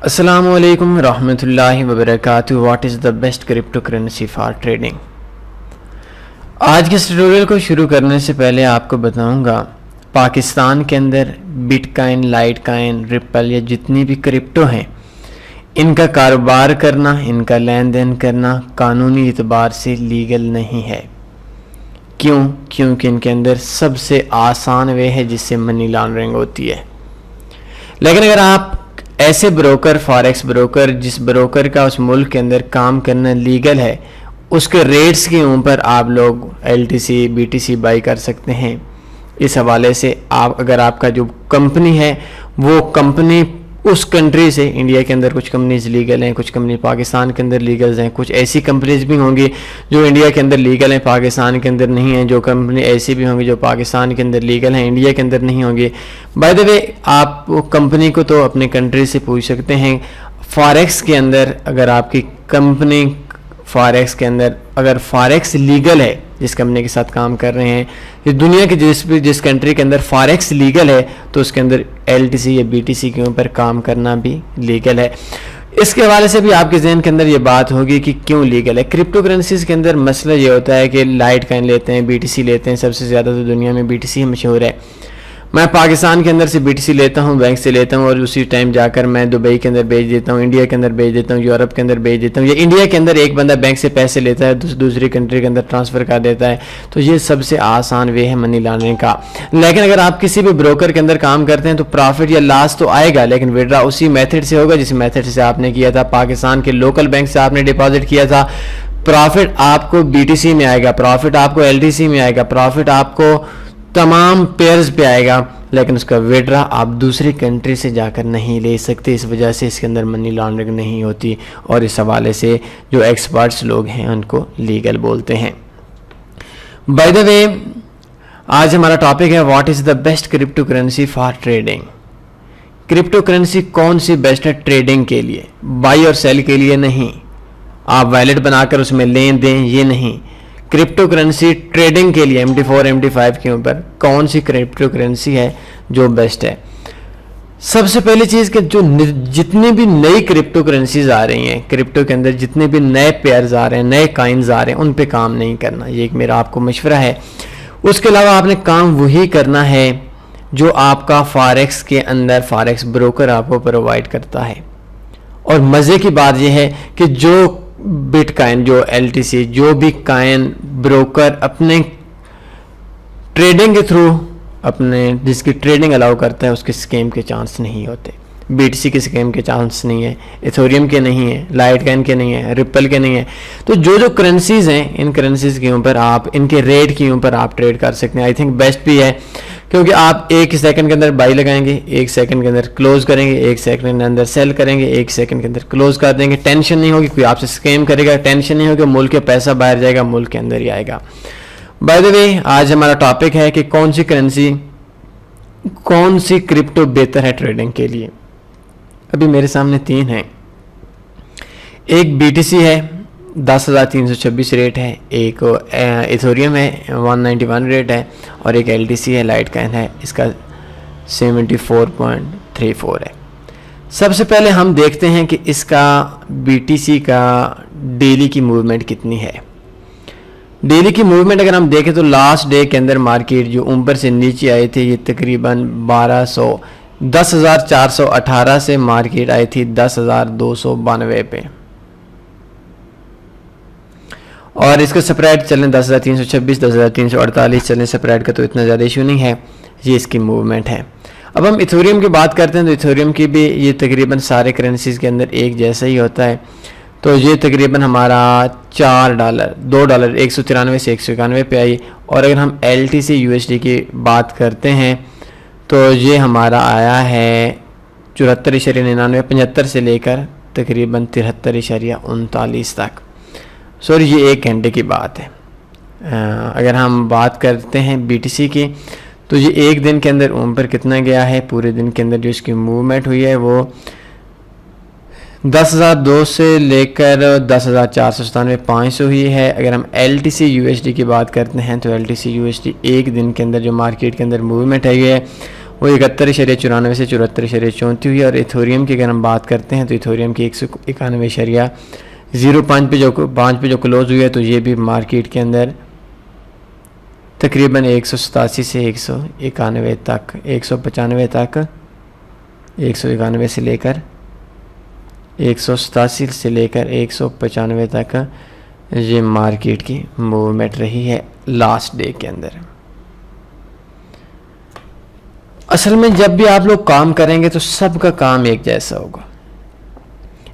अस्सलामु अलैकुम रहमतुल्लाहि व बरकातुहू। What is the best cryptocurrency for trading. आज के ट्यूटोरियल को शुरू करने से पहले आपको बताऊंगा पाकिस्तान के अंदर बिटकॉइन, लाइटकॉइन, रिपल या जितनी भी क्रिप्टो हैं इनका कारोबार करना, इनका लेन देन करना कानूनी एतबार से लीगल नहीं है। क्यों? क्योंकि इनके अंदर सबसे आसान वे है जिससे मनी लॉन्ड्रिंग होती है। लेकिन अगर आप ऐसे ब्रोकर, फॉरेक्स ब्रोकर, जिस ब्रोकर का उस मुल्क के अंदर काम करना लीगल है, उसके रेट्स के ऊपर आप लोग LTC, BTC बाई कर सकते हैं। इस हवाले से आप अगर आपका जो कंपनी है वो कंपनी उस कंट्री से, इंडिया के अंदर कुछ कंपनीज लीगल हैं, कुछ कंपनी पाकिस्तान के अंदर लीगल हैं, कुछ ऐसी कंपनीज भी होंगी जो इंडिया के अंदर लीगल हैं, पाकिस्तान के अंदर नहीं है, जो कंपनी ऐसी भी होंगी जो पाकिस्तान के अंदर लीगल हैं, इंडिया के अंदर नहीं होंगी। बाय द वे, आप कंपनी को तो अपने कंट्री से पूछ सकते हैं। फॉरेक्स के अंदर अगर आपकी कंपनी फॉरेक्स के अंदर अगर फॉरेक्स लीगल है, जिस कंपनी के साथ काम कर रहे हैं, ये दुनिया के जिस कंट्री के अंदर फॉरेक्स लीगल है तो उसके अंदर LTC या BTC के ऊपर काम करना भी लीगल है। इसके हवाले से भी आपके जहन के अंदर ये बात होगी कि क्यों लीगल है। क्रिप्टो करेंसीज के अंदर मसला ये होता है कि लाइटकॉइन लेते हैं, BTC लेते हैं, सबसे ज़्यादा तो दुनिया में BTC मशहूर है। मैं पाकिस्तान के अंदर से BTC लेता हूँ, बैंक से लेता हूँ और उसी टाइम जाकर मैं दुबई के अंदर भेज देता हूँ, इंडिया के अंदर भेज देता हूँ, यूरोप के अंदर भेज देता हूँ, या इंडिया के अंदर एक बंदा बैंक से पैसे लेता है दूसरी कंट्री के अंदर ट्रांसफ़र कर देता है। तो ये सबसे आसान वे है मनी लॉन्ड्रिंग का। लेकिन अगर आप किसी भी ब्रोकर के अंदर काम करते हैं तो प्रॉफिट या लॉस तो आएगा, लेकिन विड्रॉ उसी मेथड से होगा जिस मेथड से आपने किया था। पाकिस्तान के लोकल बैंक से आपने डिपॉजिट किया था, प्रॉफिट आपको BTC में आएगा, प्रॉफिट आपको LTC में आएगा, प्रॉफिट आपको तमाम पेयर्स पे आएगा, लेकिन उसका विड्रा आप दूसरी कंट्री से जाकर नहीं ले सकते। इस वजह से इसके अंदर मनी लॉन्ड्रिंग नहीं होती और इस हवाले से जो एक्सपर्ट्स लोग हैं उनको लीगल बोलते हैं। बाय द वे, आज हमारा टॉपिक है what is the best cryptocurrency for trading. Crypto currency कौन सी बेस्ट है ट्रेडिंग के लिए, बाई और सेल के लिए नहीं। आप वैलेट बनाकर उसमें लेन दें, ये नहीं। क्रिप्टो करेंसी ट्रेडिंग के लिए MT4, MT5 के ऊपर कौन सी क्रिप्टो करेंसी है जो बेस्ट है। सबसे पहली चीज़ कि जो जितनी भी नई क्रिप्टो करेंसीज आ रही हैं, क्रिप्टो के अंदर जितने भी नए पेयर्स आ रहे हैं, नए कॉइन्स आ रहे हैं, उन पे काम नहीं करना। ये एक मेरा आपको मशवरा है। उसके अलावा आपने काम वही करना है जो आपका फॉरेक्स के अंदर फॉरेक्स ब्रोकर आपको प्रोवाइड करता है। और मज़े की बात यह है कि जो बिटकॉइन, जो LTC, जो भी कॉइन ब्रोकर अपने ट्रेडिंग के थ्रू अपने जिसकी ट्रेडिंग अलाउ करता है उसके स्कैम के चांस नहीं होते। BTC के स्कैम के चांस नहीं है, इथेरियम के नहीं है, लाइटकॉइन के नहीं है, रिपल के नहीं है। तो जो करेंसीज हैं, इन करेंसीज के ऊपर आप इनके रेट के ऊपर आप ट्रेड कर सकते हैं। आई थिंक बेस्ट भी है क्योंकि आप 1 सेकंड के अंदर बाई लगाएंगे, 1 सेकंड के अंदर क्लोज करेंगे, 1 सेकंड के अंदर सेल करेंगे, 1 सेकंड के अंदर क्लोज कर देंगे। टेंशन नहीं होगी कोई आपसे स्कैम करेगा, टेंशन नहीं होगी मुल्क के पैसा बाहर जाएगा, मुल्क के अंदर ही आएगा। बाय द वे, आज हमारा टॉपिक है कि कौन सी करेंसी, कौन सी क्रिप्टो बेहतर है ट्रेडिंग के लिए। अभी मेरे सामने 3 हैं। एक BTC है, 10,326 रेट है, एक इथेरियम है, 191 रेट है, और एक LTC है, लाइटकॉइन है, इसका 74.34 है। सबसे पहले हम देखते हैं कि इसका BTC का डेली की मूवमेंट कितनी है। डेली की मूवमेंट अगर हम देखें तो लास्ट डे के अंदर मार्केट जो ऊपर से नीचे आए थे ये तकरीबन 10,418 से मार्केट आई थी 10,292 पे, और इसका स्प्रेड चलें 10,326, 10,348 चलें, स्प्रेड का तो इतना ज़्यादा इशू नहीं है। ये इसकी मूवमेंट है। अब हम इथेरियम की बात करते हैं तो इथेरियम की भी ये तकरीबन सारे करेंसीज के अंदर एक जैसा ही होता है। तो ये तकरीबन हमारा $2 193 से 191 पे आई। और अगर हम LTC USD की बात करते हैं तो ये हमारा आया है 74.99, 75 से लेकर तकरीबन 73.39 तक। सॉरी, ये 1 घंटे की बात है। अगर हम बात करते हैं BTC की तो ये 1 दिन के अंदर ऊपर कितना गया है, पूरे दिन के अंदर जो इसकी मूवमेंट हुई है वो 10,002 से लेकर 10,497, 500 हुई है। अगर हम LTC USD की बात करते हैं तो LTC USD 1 दिन के अंदर जो मार्केट के अंदर मूवमेंट है ये वो 71.94 से 74.34 हुई। और इथोरियम की अगर हम बात करते हैं तो इथोरियम की 191.05 पे जो क्लोज हुई है, तो ये भी मार्केट के अंदर तकरीबन 187 से 191 तक, 195 तक, 191 से लेकर 187 से लेकर 195 तक ये मार्केट की मूवमेंट रही है लास्ट डे के अंदर। असल में जब भी आप लोग काम करेंगे तो सबका काम एक जैसा होगा।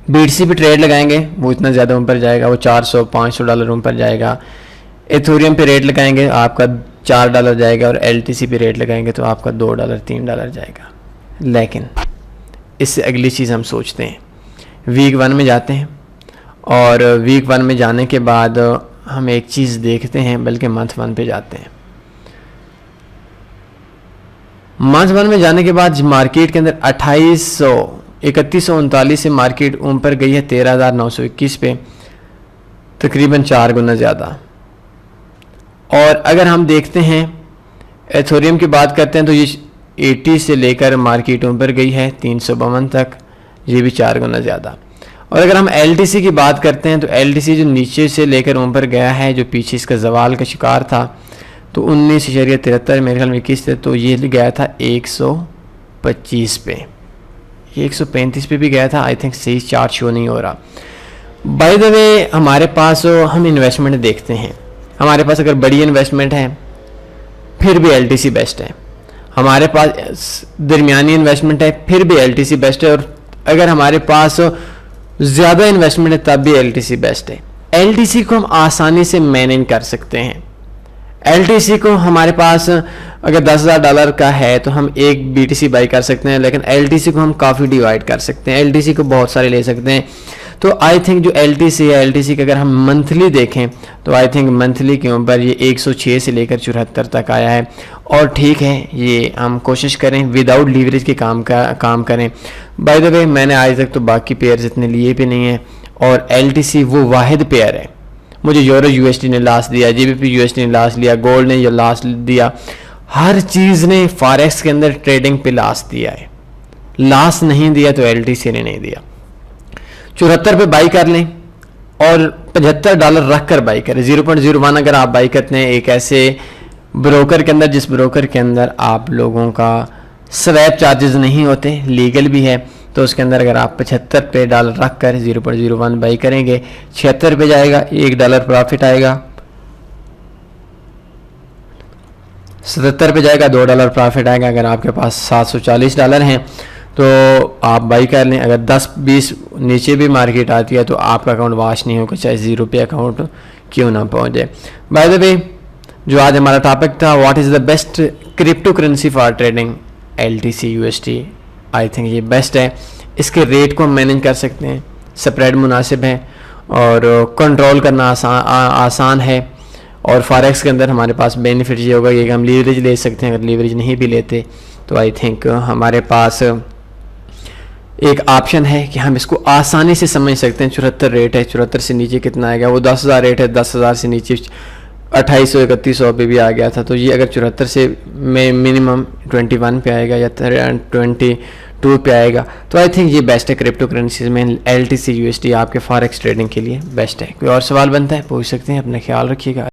बीटीसी पे ट्रेड लगाएंगे, वो इतना ज़्यादा ऊपर जाएगा, वो $400-500 ऊपर जाएगा। इथोरियम पे रेट लगाएंगे आपका $4 जाएगा, और एलटीसी पे रेट लगाएंगे तो आपका $2-3 जाएगा। लेकिन इससे अगली चीज़ हम सोचते हैं, वीक 1 में जाते हैं, और वीक 1 में जाने के बाद हम एक चीज़ देखते हैं, बल्कि मंथ 1 पे जाते हैं। मंथ 1 में जाने के बाद मार्केट के अंदर 3139 से मार्केट ऊपर गई है 13,921 पे, तकरीबन 4 गुना ज़्यादा। और अगर हम देखते हैं एथोरियम की बात करते हैं तो ये 80 से लेकर मार्केट ऊपर गई है 352 तक, ये भी 4 गुना ज़्यादा। और अगर हम एलटीसी की बात करते हैं तो एलटीसी जो नीचे से लेकर ऊपर गया है, जो पीछे इसका जवाल का शिकार था, तो 19.73 मेरे ख्याल में 21 थे, तो ये गया था 125 पे, 135 पे भी गया था। आई थिंक सही चार्ट शो नहीं हो रहा। बाय द वे हमारे पास हम इन्वेस्टमेंट देखते हैं, हमारे पास अगर बड़ी इन्वेस्टमेंट है फिर भी एलटीसी बेस्ट है, हमारे पास दरमियानी इन्वेस्टमेंट है फिर भी एलटीसी बेस्ट है, और अगर हमारे पास ज़्यादा इन्वेस्टमेंट है तब भी एलटीसी बेस्ट है। एलटीसी को हम आसानी से मैनेज कर सकते हैं। एलटीसी को हमारे पास अगर $10,000 का है तो हम एक बीटीसी बाई कर सकते हैं, लेकिन एलटीसी को हम काफ़ी डिवाइड कर सकते हैं, एलटीसी को बहुत सारे ले सकते हैं। तो आई थिंक जो एलटीसी है, एलटीसी का अगर हम मंथली देखें तो आई थिंक मंथली के ऊपर ये 106 से लेकर 74 तक आया है। और ठीक है, ये हम कोशिश करें विदाउट लीवरेज के काम करें। बाय द वे मैंने आज तक तो बाकी पेयर्स इतने लिए भी नहीं है, और एलटीसी वो वाहिद पेयर है। मुझे यूरो यूएसडी ने लास्ट दिया, जीबीपी यूएसडी ने लास्ट लिया, गोल्ड ने ये लास्ट दिया, हर चीज़ ने फॉरेक्स के अंदर ट्रेडिंग पे लास्ट दिया है। लास्ट नहीं दिया तो एलटीसी ने नहीं दिया। 74 पे बाई कर लें और $75 रख कर बाई करें। 0.01 अगर आप बाई करते हैं एक ऐसे ब्रोकर के अंदर, जिस ब्रोकर के अंदर आप लोगों का स्वैप चार्जेस नहीं होते, लीगल भी है, तो उसके अंदर अगर आप $75 रख कर 0.01 बाई करेंगे, 76 पे जाएगा, $1 प्रॉफिट आएगा, 77 पे जाएगा, $2 प्रॉफिट आएगा। अगर आपके पास $740 हैं तो आप बाई कर लें। अगर 10-20 नीचे भी मार्केट आती है तो आपका अकाउंट वॉश नहीं होगा, चाहे 0 पे अकाउंट क्यों ना पहुँच जाए। बाय द वे जो आज हमारा टॉपिक था, what is the best cryptocurrency for trading, LTC USD I think ये बेस्ट है। इसके रेट को हम मैनेज कर सकते हैं, स्प्रेड मुनासिब है और कंट्रोल करना आसान है। और फॉरेक्स के अंदर हमारे पास बेनिफिट ये होगा कि हम लीवरेज ले सकते हैं। अगर लीवरेज नहीं भी लेते तो आई थिंक हमारे पास एक ऑप्शन है कि हम इसको आसानी से समझ सकते हैं। 74 रेट है, 74 से नीचे कितना आएगा, वो 10,000 रेट है, 10,000 से नीचे 2800-3100 पे भी आ गया था। तो ये अगर 74 से मिनिमम 21 पे आएगा या 22 पे आएगा, तो आई थिंक ये बेस्ट है। क्रिप्टो करेंसीज में एलटीसी यूएसडी आपके फॉरेक्स ट्रेडिंग के लिए बेस्ट है। कोई और सवाल बनता है पूछ सकते हैं। अपना ख्याल रखिएगा।